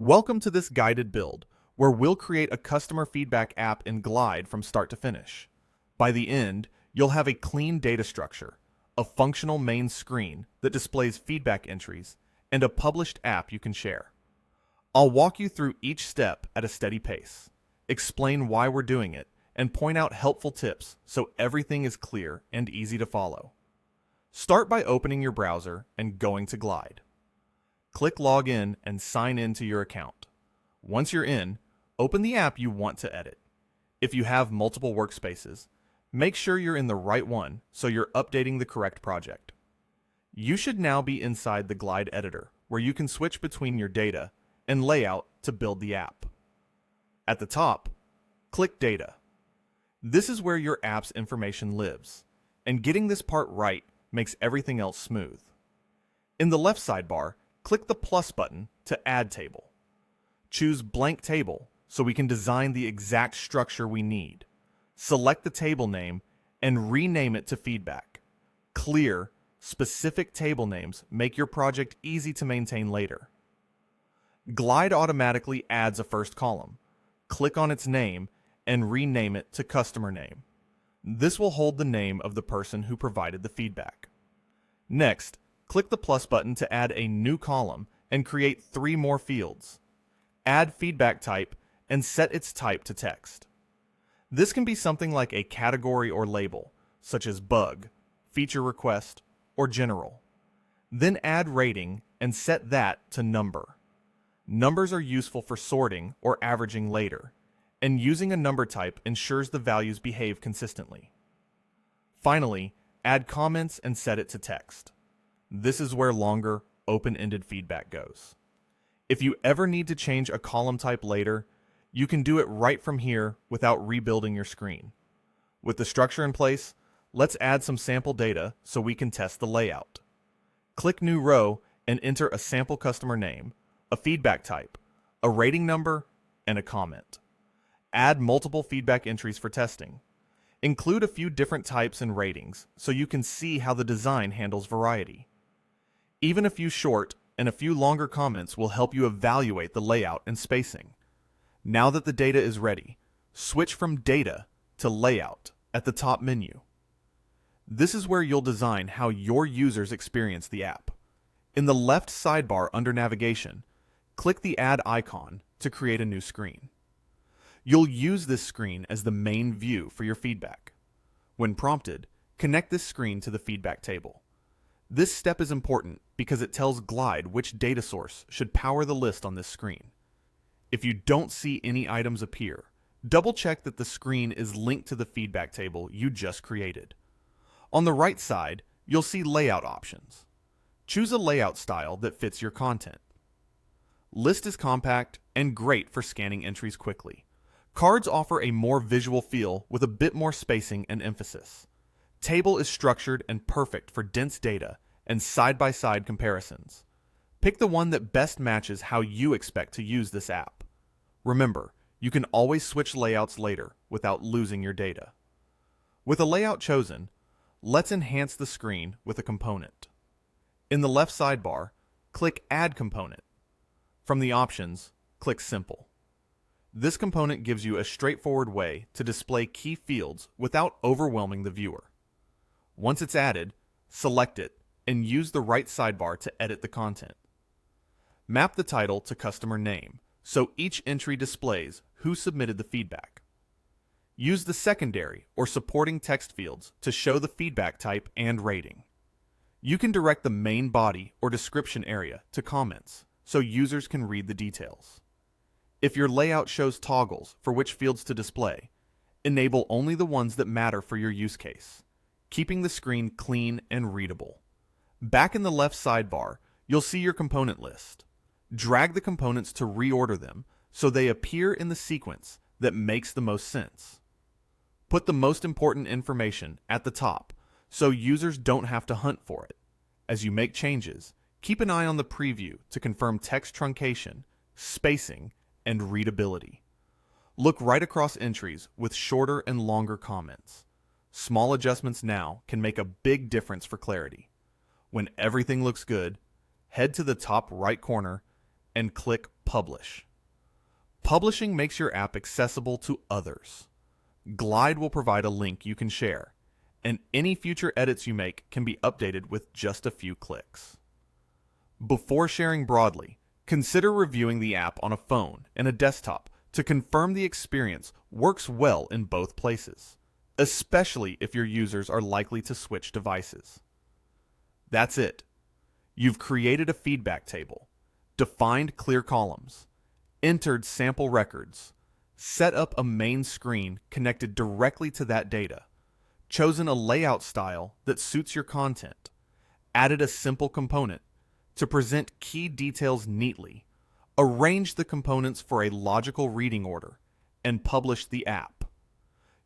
Welcome to this guided build, where we'll create a customer feedback app in Glide from start to finish. By the end, you'll have a clean data structure, a functional main screen that displays feedback entries, and a published app you can share. I'll walk you through each step at a steady pace, explain why we're doing it, and point out helpful tips so everything is clear and easy to follow. Start by opening your browser and going to Glide. Click Login and sign in to your account. Once you're in, open the app you want to edit. If you have multiple workspaces, make sure you're in the right one so you're updating the correct project. You should now be inside the Glide editor, where you can switch between your data and layout to build the app. At the top, click Data. This is where your app's information lives, and getting this part right makes everything else smooth. In the left sidebar, click the plus button to add table. Choose blank table so we can design the exact structure we need. Select the table name and rename it to feedback. Clear, specific table names make your project easy to maintain later. Glide automatically adds a first column. Click on its name and rename it to customer name. This will hold the name of the person who provided the feedback. Next, click the plus button to add a new column and create 3 more fields. Add feedback type and set its type to text. This can be something like a category or label, such as bug, feature request, or general. Then add rating and set that to number. Numbers are useful for sorting or averaging later, and using a number type ensures the values behave consistently. Finally, add comments and set it to text. This is where longer, open-ended feedback goes. If you ever need to change a column type later, you can do it right from here without rebuilding your screen. With the structure in place, let's add some sample data so we can test the layout. Click New Row and enter a sample customer name, a feedback type, a rating number, and a comment. Add multiple feedback entries for testing. Include a few different types and ratings so you can see how the design handles variety. Even a few short and a few longer comments will help you evaluate the layout and spacing. Now that the data is ready, switch from Data to Layout at the top menu. This is where you'll design how your users experience the app. In the left sidebar under Navigation, click the Add icon to create a new screen. You'll use this screen as the main view for your feedback. When prompted, connect this screen to the feedback table. This step is important because it tells Glide which data source should power the list on this screen. If you don't see any items appear, double-check that the screen is linked to the feedback table you just created. On the right side, you'll see layout options. Choose a layout style that fits your content. List is compact and great for scanning entries quickly. Cards offer a more visual feel with a bit more spacing and emphasis. Table is structured and perfect for dense data and side-by-side comparisons. Pick the one that best matches how you expect to use this app. Remember, you can always switch layouts later without losing your data. With a layout chosen, let's enhance the screen with a component. In the left sidebar, click Add Component. From the options, click Simple. This component gives you a straightforward way to display key fields without overwhelming the viewer. Once it's added, select it and use the right sidebar to edit the content. Map the title to customer name so each entry displays who submitted the feedback. Use the secondary or supporting text fields to show the feedback type and rating. You can direct the main body or description area to comments so users can read the details. If your layout shows toggles for which fields to display, enable only the ones that matter for your use case, keeping the screen clean and readable. Back in the left sidebar, you'll see your component list. Drag the components to reorder them so they appear in the sequence that makes the most sense. Put the most important information at the top so users don't have to hunt for it. As you make changes, keep an eye on the preview to confirm text truncation, spacing, and readability. Look right across entries with shorter and longer comments. Small adjustments now can make a big difference for clarity. When everything looks good, head to the top right corner and click publish. Publishing makes your app accessible to others. Glide will provide a link you can share, and any future edits you make can be updated with just a few clicks. Before sharing broadly, consider reviewing the app on a phone and a desktop to confirm the experience works well in both places, especially if your users are likely to switch devices. That's it. You've created a feedback table, defined clear columns, entered sample records, set up a main screen connected directly to that data, chosen a layout style that suits your content, added a simple component to present key details neatly, arranged the components for a logical reading order, and published the app.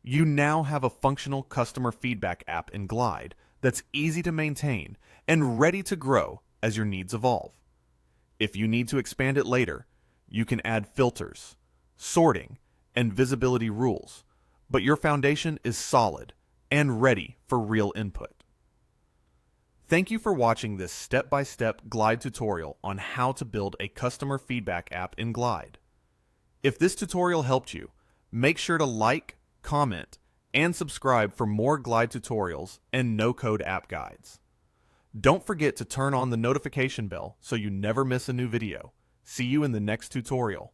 You now have a functional customer feedback app in Glide that's easy to maintain and ready to grow as your needs evolve. If you need to expand it later, you can add filters, sorting, and visibility rules, but your foundation is solid and ready for real input. Thank you for watching this step-by-step Glide tutorial on how to build a customer feedback app in Glide. If this tutorial helped you, make sure to like, comment, and subscribe for more Glide tutorials and no-code app guides. Don't forget to turn on the notification bell so you never miss a new video. See you in the next tutorial.